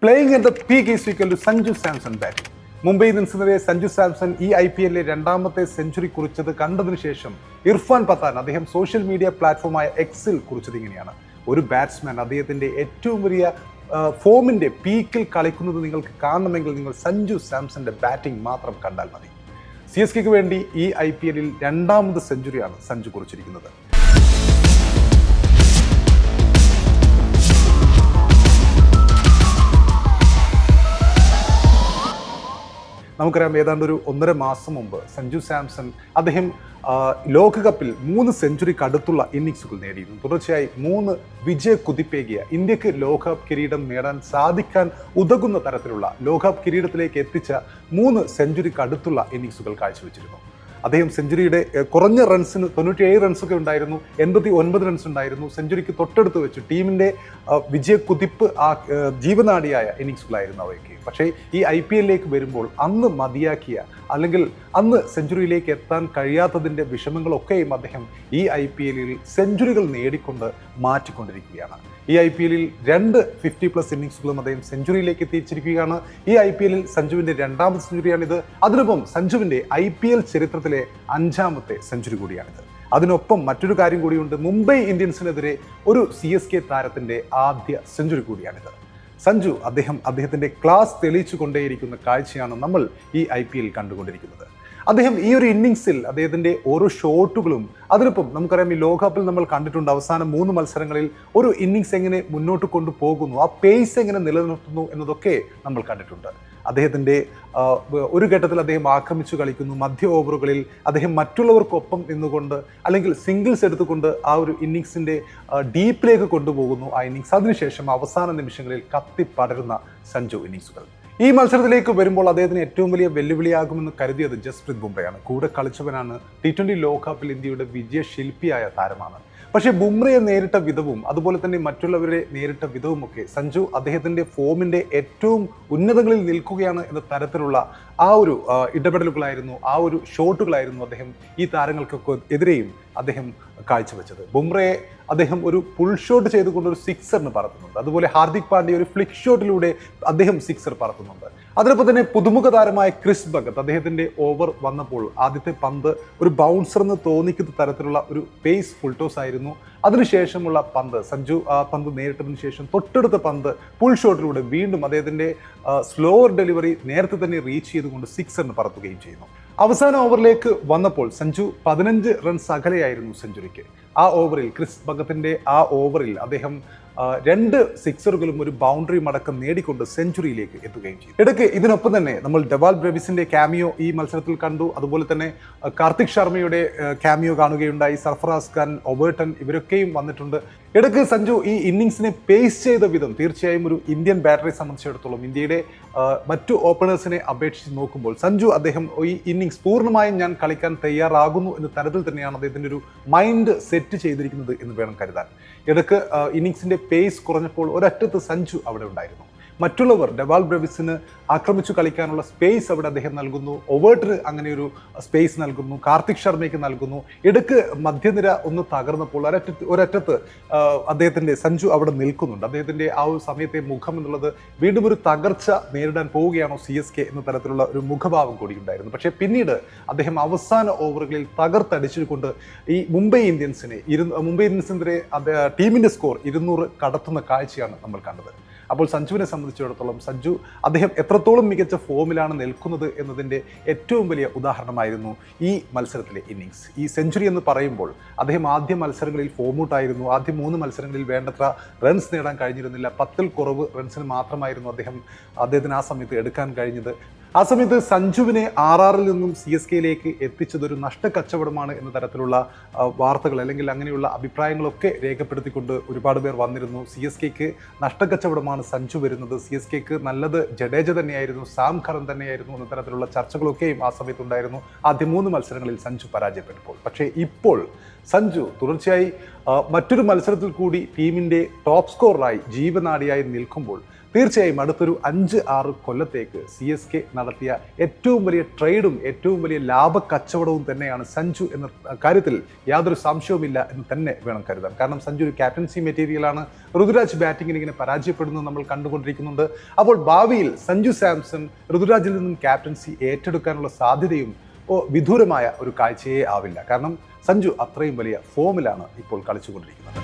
Playing at the peak is equal to Sanju Samson batting. Mumbai ഇന്ത്യൻസിനെതിരെ Sanju Samson ഈ IPL രണ്ടാമത്തെ century കുറിച്ചത് കണ്ടതിനു ശേഷം ഇർഫാൻ പത്താൻ അദ്ദേഹം സോഷ്യൽ മീഡിയ പ്ലാറ്റ്ഫോമായ എക്സിൽ കുറിച്ചത് ഇങ്ങനെയാണ്: ഒരു ബാറ്റ്സ്മാൻ അദ്ദേഹത്തിന്റെ ഏറ്റവും വലിയ ഫോമിന്റെ പീക്കിൽ കളിക്കുന്നത് നിങ്ങൾക്ക് കാണണമെങ്കിൽ നിങ്ങൾ സഞ്ജു സാംസന്റെ ബാറ്റിംഗ് മാത്രം കണ്ടാൽ മതി. CSKയ്ക്ക് വേണ്ടി ഈ IPL രണ്ടാമത് സെഞ്ചുറിയാണ് സഞ്ജു കുറിച്ചിരിക്കുന്നത്. നമുക്കറിയാം, ഏതാണ്ട് ഒരു 1.5 മാസം മുമ്പ് സഞ്ജു സാംസൺ അദ്ദേഹം ലോകകപ്പിൽ 3 സെഞ്ചുറിക്ക് അടുത്തുള്ള ഇന്നിങ്സുകൾ നേടിയിരുന്നു. തുടർച്ചയായി 3 വിജയ കുതിപ്പേകിയ ഇന്ത്യക്ക് ലോകകപ്പ് കിരീടം നേടാൻ സാധിക്കാൻ ഉതകുന്ന തരത്തിലുള്ള ലോകകപ്പ് കിരീടത്തിലേക്ക് എത്തിച്ച 3 സെഞ്ചുറിക്ക് അടുത്തുള്ള ഇന്നിങ്സുകൾ കാഴ്ചവെച്ചിരുന്നു. അദ്ദേഹം സെഞ്ചുറിയുടെ കുറഞ്ഞ റൺസിന് 97 റൺസൊക്കെ ഉണ്ടായിരുന്നു, 89 റൺസ് ഉണ്ടായിരുന്നു. സെഞ്ചുറിക്ക് തൊട്ടടുത്ത് വെച്ച് ടീമിൻ്റെ വിജയ കുതിപ്പ് ജീവനാടിയായ ഇന്നിങ്സുകളായിരുന്നു അവയ്ക്ക്. പക്ഷേ ഈ IPLിലേക്ക് വരുമ്പോൾ അന്ന് മതിയാക്കിയ അല്ലെങ്കിൽ അന്ന് സെഞ്ചുറിയിലേക്ക് എത്താൻ കഴിയാത്തതിൻ്റെ വിഷമങ്ങളൊക്കെയും അദ്ദേഹം ഈ IPLിൽ സെഞ്ചുറികൾ നേടിക്കൊണ്ട് മാറ്റിക്കൊണ്ടിരിക്കുകയാണ്. ഈ IPLിൽ 2 50+ ഇന്നിങ്സുകളും അദ്ദേഹം സെഞ്ചുറിയിലേക്ക് എത്തിച്ചിരിക്കുകയാണ്. ഈ IPLിൽ സഞ്ജുവിൻ്റെ രണ്ടാമത്തെ സെഞ്ചുറിയാണിത്. അതിനൊപ്പം സഞ്ജുവിൻ്റെ IPL ചരിത്രത്തിലെ 5ാമത്തെ സെഞ്ചുറി കൂടിയാണിത്. അതിനൊപ്പം മറ്റൊരു കാര്യം കൂടിയുണ്ട്: മുംബൈ ഇന്ത്യൻസിനെതിരെ ഒരു CSK താരത്തിൻ്റെ ആദ്യ സെഞ്ചുറി കൂടിയാണിത്. സഞ്ജു അദ്ദേഹത്തിൻ്റെ ക്ലാസ് തെളിയിച്ചു കൊണ്ടേയിരിക്കുന്ന കാഴ്ചയാണ് നമ്മൾ ഈ IPL കണ്ടുകൊണ്ടിരിക്കുന്നത്. അദ്ദേഹം ഈ ഒരു ഇന്നിങ്സിൽ അദ്ദേഹത്തിൻ്റെ ഓരോ ഷോട്ടുകളും, അതിനൊപ്പം നമുക്കറിയാം ഈ ലോകകപ്പിൽ നമ്മൾ കണ്ടിട്ടുണ്ട് അവസാന 3 മത്സരങ്ങളിൽ ഒരു ഇന്നിങ്സ് എങ്ങനെ മുന്നോട്ട് കൊണ്ടുപോകുന്നു, ആ പേസ് എങ്ങനെ നിലനിർത്തുന്നു എന്നതൊക്കെ നമ്മൾ കണ്ടിട്ടുണ്ട്. അദ്ദേഹത്തിൻ്റെ ഒരു ഘട്ടത്തിൽ അദ്ദേഹം ആക്രമിച്ചു കളിക്കുന്നു, മധ്യ ഓവറുകളിൽ അദ്ദേഹം മറ്റുള്ളവർക്കൊപ്പം നിന്നുകൊണ്ട് അല്ലെങ്കിൽ സിംഗിൾസ് എടുത്തുകൊണ്ട് ആ ഒരു ഇന്നിങ്സിൻ്റെ ഡീപ്പിലേക്ക് കൊണ്ടുപോകുന്നു ആ ഇന്നിങ്സ്. അതിനുശേഷം അവസാന നിമിഷങ്ങളിൽ കത്തിപ്പടരുന്ന സഞ്ജു ഇന്നിങ്സുകൾ. ഈ മത്സരത്തിലേക്ക് വരുമ്പോൾ അദ്ദേഹത്തിന് ഏറ്റവും വലിയ വെല്ലുവിളിയാകുമെന്ന് കരുതിയത് ജസ്പ്രീത് ബുംറയാണ്. കൂടെ കളിച്ചവനാണ്. T20 ലോകകപ്പിൽ ഇന്ത്യയുടെ വിജയശില്പിയായ താരമാണ്. പക്ഷേ ബുംറയെ നേരിട്ട വിധവും അതുപോലെ തന്നെ മറ്റുള്ളവരെ നേരിട്ട വിധവുമൊക്കെ സഞ്ജു അദ്ദേഹത്തിൻ്റെ ഫോമിൻ്റെ ഏറ്റവും ഉന്നതങ്ങളിൽ നിൽക്കുകയാണ് എന്ന തരത്തിലുള്ള ആ ഒരു ഇടപെടലുകളായിരുന്നു, ആ ഒരു ഷോട്ടുകളായിരുന്നു അദ്ദേഹം ഈ താരങ്ങൾക്കൊക്കെ എതിരെയും അദ്ദേഹം കാഴ്ചവെച്ചത്. ബുംറയെ അദ്ദേഹം ഒരു പുൾ ഷോട്ട് ചെയ്തുകൊണ്ട് ഒരു 6 പറത്തുന്നുണ്ട്. അതുപോലെ ഹാർദിക് പാണ്ഡ്യ ഒരു ഫ്ലിക്ക് ഷോട്ടിലൂടെ അദ്ദേഹം 6 പറത്തുന്നുണ്ട്. അതിനൊപ്പം തന്നെ പുതുമുഖ താരമായ ക്രിസ് ഭഗത് അദ്ദേഹത്തിൻ്റെ ഓവർ വന്നപ്പോൾ ആദ്യത്തെ പന്ത് ഒരു ബൗൺസർ എന്ന് തോന്നിക്കുന്ന തരത്തിലുള്ള ഒരു പേസ് ഫുൾ ടോസ് ആയിരുന്നു. അതിനുശേഷമുള്ള പന്ത് സഞ്ജു ആ പന്ത് നേരിട്ടതിന് ശേഷം തൊട്ടടുത്ത പന്ത് പുൾ ഷോട്ടിലൂടെ വീണ്ടും അദ്ദേഹത്തിൻ്റെ സ്ലോവർ ഡെലിവറി നേരത്തെ തന്നെ റീച്ച് ചെയ്തുകൊണ്ട് 6 പറത്തുകയും ചെയ്യുന്നു. അവസാന ഓവറിലേക്ക് വന്നപ്പോൾ സഞ്ജു 15 റൺസ് അകലെയായിരുന്നു സെഞ്ചുറിക്ക്. ആ ഓവറിൽ ക്രിസ് ഭഗത്തിൻ്റെ ആ ഓവറിൽ അദ്ദേഹം 2 സിക്സറുകളും ഒരു ബൗണ്ടറി മടക്കം നേടിക്കൊണ്ട് സെഞ്ചുറിയിലേക്ക് എത്തുകയും ചെയ്തു. ഇടയ്ക്ക് ഇതിനൊപ്പം തന്നെ നമ്മൾ ഡെവാൽ ബ്രെവിസിന്റെ ക്യാമിയോ ഈ മത്സരത്തിൽ കണ്ടു. അതുപോലെ തന്നെ കാർത്തിക് ശർമ്മയുടെ ക്യാമിയോ കാണുകയുണ്ടായി. സർഫറാസ് ഖാൻ, ഒബേർട്ടൺ ഇവരൊക്കെയും വന്നിട്ടുണ്ട്. ഇടയ്ക്ക് സഞ്ജു ഈ ഇന്നിങ്സിനെ പേസ് ചെയ്ത വിധം തീർച്ചയായും ഒരു ഇന്ത്യൻ ബാറ്ററെ സംബന്ധിച്ചിടത്തോളം ഇന്ത്യയുടെ മറ്റു ഓപ്പണേഴ്സിനെ അപേക്ഷിച്ച് നോക്കുമ്പോൾ അദ്ദേഹം ഈ ഇന്നിങ്സ് പൂർണ്ണമായും ഞാൻ കളിക്കാൻ തയ്യാറാകുന്നു എന്ന തരത്തിൽ തന്നെയാണ് അദ്ദേഹത്തിൻ്റെ ഒരു മൈൻഡ് സെറ്റ് ചെയ്തിരിക്കുന്നത് എന്ന് വേണം കരുതാൻ. ഇടയ്ക്ക് ഇന്നിങ്സിൻ്റെ പേസ് കുറഞ്ഞപ്പോൾ ഒരറ്റത്ത് സഞ്ജു അവിടെ ഉണ്ടായിരുന്നു. മറ്റുള്ളവർ ഡെവാൽ ബ്രെവിസിന് ആക്രമിച്ചു കളിക്കാനുള്ള സ്പേസ് അവിടെ അദ്ദേഹം നൽകുന്നു. ഒവേർട്ടിന് അങ്ങനെയൊരു സ്പേസ് നൽകുന്നു, കാർത്തിക് ശർമ്മയ്ക്ക് നൽകുന്നു. ഇടയ്ക്ക് മധ്യനിര ഒന്ന് തകർന്നപ്പോൾ ഒരറ്റത്ത് അദ്ദേഹത്തിൻ്റെ സഞ്ജു അവിടെ നിൽക്കുന്നുണ്ട്. അദ്ദേഹത്തിൻ്റെ ആ ഒരു സമയത്തെ മുഖം എന്നുള്ളത് വീണ്ടും ഒരു തകർച്ച നേരിടാൻ പോവുകയാണോ CSK എന്ന തരത്തിലുള്ള ഒരു മുഖഭാവം കൂടി ഉണ്ടായിരുന്നു. പക്ഷേ പിന്നീട് അദ്ദേഹം അവസാന ഓവറുകളിൽ തകർത്തടിച്ചുകൊണ്ട് ഈ മുംബൈ ഇന്ത്യൻസിനെതിരെ ടീമിൻ്റെ സ്കോർ 200 കടത്തുന്ന കാഴ്ചയാണ് നമ്മൾ കണ്ടത്. അപ്പോൾ സഞ്ജുവിനെ സംബന്ധിച്ചിടത്തോളം അദ്ദേഹം എത്രത്തോളം മികച്ച ഫോമിലാണ് നിൽക്കുന്നത് എന്നതിൻ്റെ ഏറ്റവും വലിയ ഉദാഹരണമായിരുന്നു ഈ മത്സരത്തിലെ ഇന്നിങ്സ്. ഈ സെഞ്ചുറി എന്ന് പറയുമ്പോൾ അദ്ദേഹം ആദ്യ മത്സരങ്ങളിൽ ഫോമൗട്ടായിരുന്നു. ആദ്യ 3 മത്സരങ്ങളിൽ വേണ്ടത്ര റൺസ് നേടാൻ കഴിഞ്ഞിരുന്നില്ല. 10ൽ കുറവ് റൺസിന് മാത്രമായിരുന്നു അദ്ദേഹത്തിന് ആ സമയത്ത് എടുക്കാൻ കഴിഞ്ഞത്. ആ സമയത്ത് സഞ്ജുവിനെ RRൽ നിന്നും CSKയിലേക്ക് എത്തിച്ചതൊരു നഷ്ടക്കച്ചവടമാണ് എന്ന തരത്തിലുള്ള വാർത്തകൾ അല്ലെങ്കിൽ അങ്ങനെയുള്ള അഭിപ്രായങ്ങളൊക്കെ രേഖപ്പെടുത്തിക്കൊണ്ട് ഒരുപാട് പേർ വന്നിരുന്നു. CSKയ്ക്ക് നഷ്ടക്കച്ചവടമാണ് സഞ്ജു വരുന്നത്, CSKയ്ക്ക് നല്ലത് ജഡേജ തന്നെയായിരുന്നു, സാം കറൻ തന്നെയായിരുന്നു എന്ന തരത്തിലുള്ള ചർച്ചകളൊക്കെയും ആ സമയത്തുണ്ടായിരുന്നു. ആദ്യ 3 മത്സരങ്ങളിൽ സഞ്ജു പരാജയപ്പെട്ടപ്പോൾ. പക്ഷേ ഇപ്പോൾ സഞ്ജു തുടർച്ചയായി മറ്റൊരു മത്സരത്തിൽ കൂടി ടീമിൻ്റെ ടോപ്പ് സ്കോററായി ജീവനാടിയായി നിൽക്കുമ്പോൾ തീർച്ചയായും അടുത്തൊരു 5-6 കൊല്ലത്തേക്ക് CSK നടത്തിയ ഏറ്റവും വലിയ ട്രേഡും ഏറ്റവും വലിയ ലാഭ കച്ചവടവും തന്നെയാണ് സഞ്ജു എന്ന കാര്യത്തിൽ യാതൊരു സംശയവുമില്ല എന്ന് തന്നെ വേണം കരുതാൻ. കാരണം സഞ്ജു ഒരു ക്യാപ്റ്റൻസി മെറ്റീരിയലാണ്. ഋതുരാജ് ബാറ്റിങ്ങിന് ഇങ്ങനെ പരാജയപ്പെടുന്നത് നമ്മൾ കണ്ടുകൊണ്ടിരിക്കുന്നുണ്ട്. അപ്പോൾ ഭാവിയിൽ സഞ്ജു സാംസൺ ഋതുരാജിൽ നിന്നും ക്യാപ്റ്റൻസി ഏറ്റെടുക്കാനുള്ള സാധ്യതയും വിദൂരമായ ഒരു കാഴ്ചയേ ആവില്ല. കാരണം സഞ്ജു അത്രയും വലിയ ഫോമിലാണ് ഇപ്പോൾ കളിച്ചുകൊണ്ടിരിക്കുന്നത്.